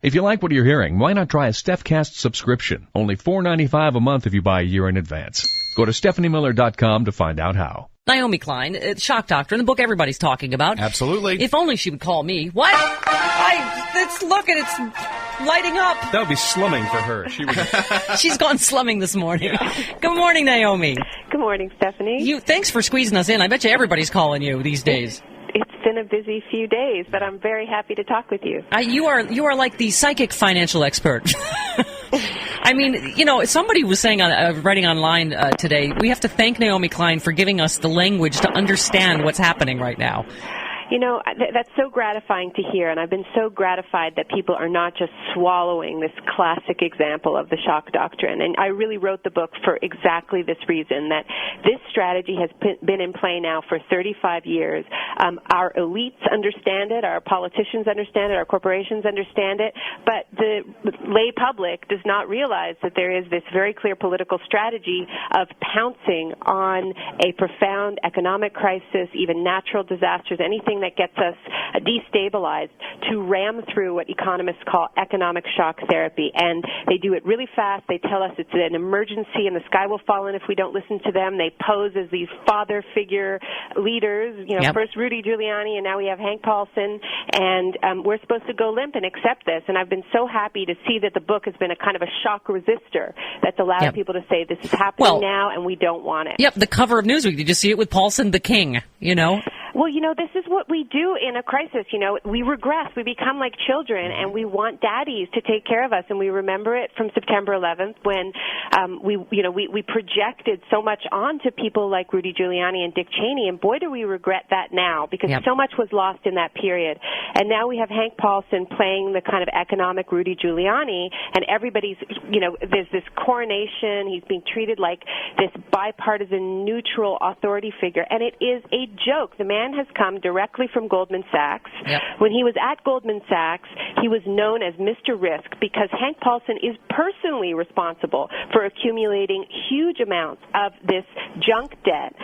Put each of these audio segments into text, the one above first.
If you like what you're hearing, why not try a StephCast subscription? Only $4.95 a month if you buy a year in advance. Go to StephanieMiller.com to find out how. Naomi Klein, Shock Doctrine, the book everybody's talking about. Absolutely. If only she would call me. What? Look at it's lighting up. That would be slumming for her. She's gone slumming this morning. Yeah. Good morning, Naomi. Good morning, Stephanie. Thanks for squeezing us in. I bet you everybody's calling you these days. It's been a busy few days, but I'm very happy to talk with you. You are like the psychic financial expert. I mean, somebody was saying writing online today, we have to thank Naomi Klein for giving us the language to understand what's happening right now. That's so gratifying to hear, and I've been so gratified that people are not just swallowing this classic example of the shock doctrine. And I really wrote the book for exactly this reason, that this strategy has been in play now for 35 years. Our elites understand it, our politicians understand it, our corporations understand it, but the lay public does not realize that there is this very clear political strategy of pouncing on a profound economic crisis, even natural disasters, anything that gets us destabilized, to ram through what economists call economic shock therapy. And they do it really fast. They tell us it's an emergency and the sky will fall in if we don't listen to them. They pose as these father figure leaders, First Rudy Giuliani and now we have Hank Paulson, and we're supposed to go limp and accept this. And I've been so happy to see that the book has been a kind of a shock resistor that's allowed people to say this is happening now and we don't want it. Yep, the cover of Newsweek. Did you see it with Paulson the King, Well, this is what we do in a crisis. We regress. We become like children, and we want daddies to take care of us. And we remember it from September 11th when we projected so much onto people like Rudy Giuliani and Dick Cheney. And boy, do we regret that now, because so much was lost in that period. And now we have Hank Paulson playing the kind of economic Rudy Giuliani, and everybody's, there's this coronation. He's being treated like this bipartisan, neutral authority figure, and it is a joke. The man has come directly from Goldman Sachs. Yep. When he was at Goldman Sachs, he was known as Mr. Risk because Hank Paulson is personally responsible for accumulating huge amounts of this junk debt.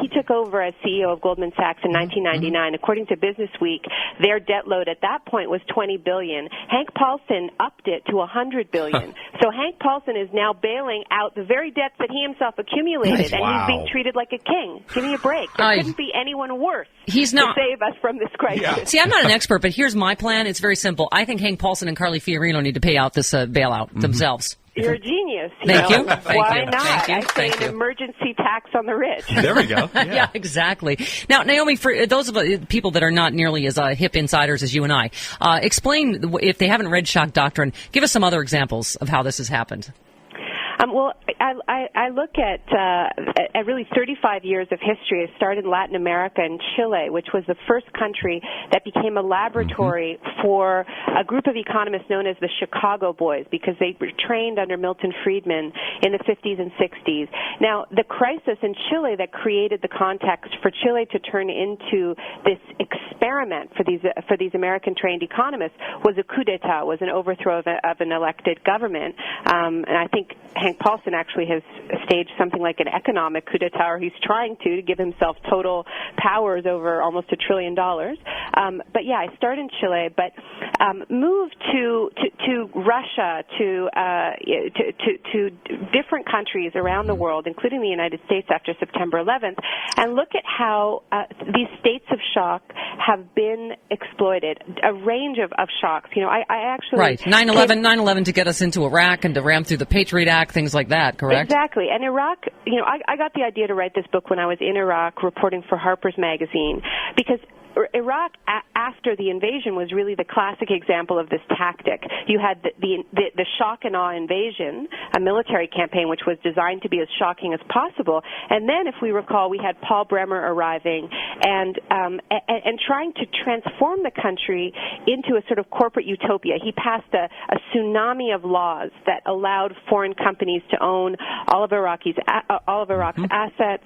He took over as CEO of Goldman Sachs in 1999. According to Business Week, their debt load at that point was $20 billion. Hank Paulson upped it to $100 billion. So Hank Paulson is now bailing out the very debts that he himself accumulated, and he's being treated like a king. Give me a break. There couldn't be anyone worse to save us from this crisis. Yeah. See, I'm not an expert, but here's my plan. It's very simple. I think Hank Paulson and Carly Fiorino need to pay out this bailout themselves. You're a genius. Thank you. Why not? I say an emergency tax on the rich. There we go. Yeah, exactly. Now, Naomi, for those of people that are not nearly as hip insiders as you and I, explain, if they haven't read Shock Doctrine, give us some other examples of how this has happened. Well, I look at really 35 years of history. It started in Latin America and Chile, which was the first country that became a laboratory for a group of economists known as the Chicago Boys, because they were trained under Milton Friedman in the 50s and 60s. Now, the crisis in Chile that created the context for Chile to turn into this experiment for these American-trained economists was a coup d'etat, was an overthrow of an elected government. And I think Hank Paulson actually has staged something like an economic coup d'etat, or he's trying to give himself total powers over almost $1 trillion. But yeah, I started in Chile, but moved to Russia, to different countries around the world, including the United States after September 11th, and look at how these states of shock have been exploited. A range of shocks. I actually 9/11 to get us into Iraq and to ram through the Patriot Act, things like that, correct? Exactly. And Iraq, I got the idea to write this book when I was in Iraq reporting for Harper's Magazine, because Iraq, after the invasion, was really the classic example of this tactic. You had the shock and awe invasion, a military campaign which was designed to be as shocking as possible. And then, if we recall, we had Paul Bremer arriving and trying to transform the country into a sort of corporate utopia. He passed a tsunami of laws that allowed foreign companies to own all of Iraq's assets.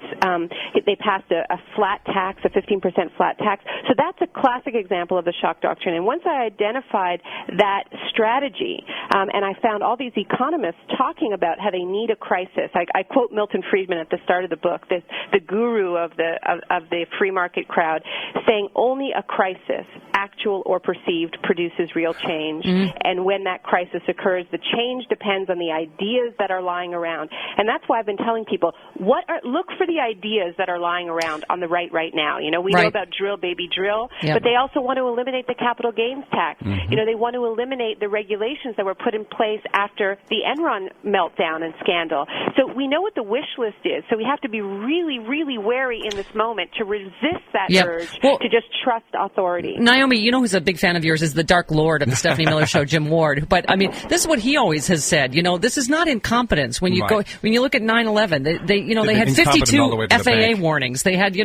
They passed a flat tax, a 15% flat tax. So that's a classic example of the shock doctrine. And once I identified that strategy, and I found all these economists talking about how they need a crisis. I quote Milton Friedman at the start of the book, the guru of the free market crowd, saying only a crisis, actual or perceived, produces real change. And when that crisis occurs, the change depends on the ideas that are lying around. And that's why I've been telling people, look for the ideas that are lying around on the right now. You know, we know about drill, baby, drill, but they also want to eliminate the capital gains tax. You know, they want to eliminate the regulations that were put in place after the Enron meltdown and scandal. So we know what the wish list is. So we have to be really, really wary in this moment to resist that urge to just trust authority. Naomi, you know who's a big fan of yours is the Dark Lord of the Stephanie Miller Show, Jim Ward. But I mean, this is what he always has said. You know, this is not incompetence. When you when you look at 9/11, they had 52 FAA warnings. They had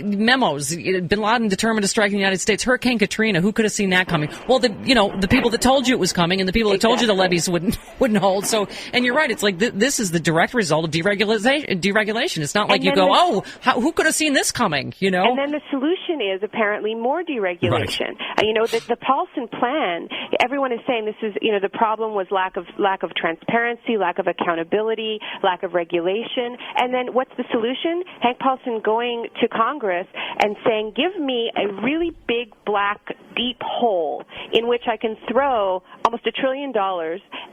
memos. Bin Laden determined to strike in the United States. Hurricane Katrina. Who could have seen that coming? Well, the people that told you it was coming, and the people that told you the levees wouldn't hold. So, and you're right. It's like this is the direct result of deregulation. It's not like you go, who could have seen this coming? You know. And then the solution is apparently more deregulation. You know, the Paulson plan. Everyone is saying this is, the problem was lack of transparency, lack of accountability, lack of regulation. And then what's the solution? Hank Paulson going to Congress and saying, give me a really big, black, deep hole in which I can throw almost $1 trillion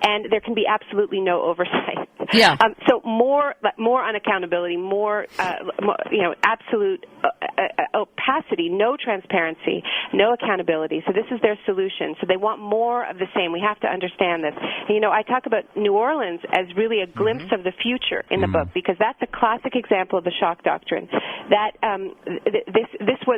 and there can be absolutely no oversight. Yeah. So more on accountability, more absolute opacity, no transparency, no accountability. So this is their solution. So they want more of the same. We have to understand this. And, I talk about New Orleans as really a glimpse of the future in the book, because that's a classic example of the shock doctrine. That this was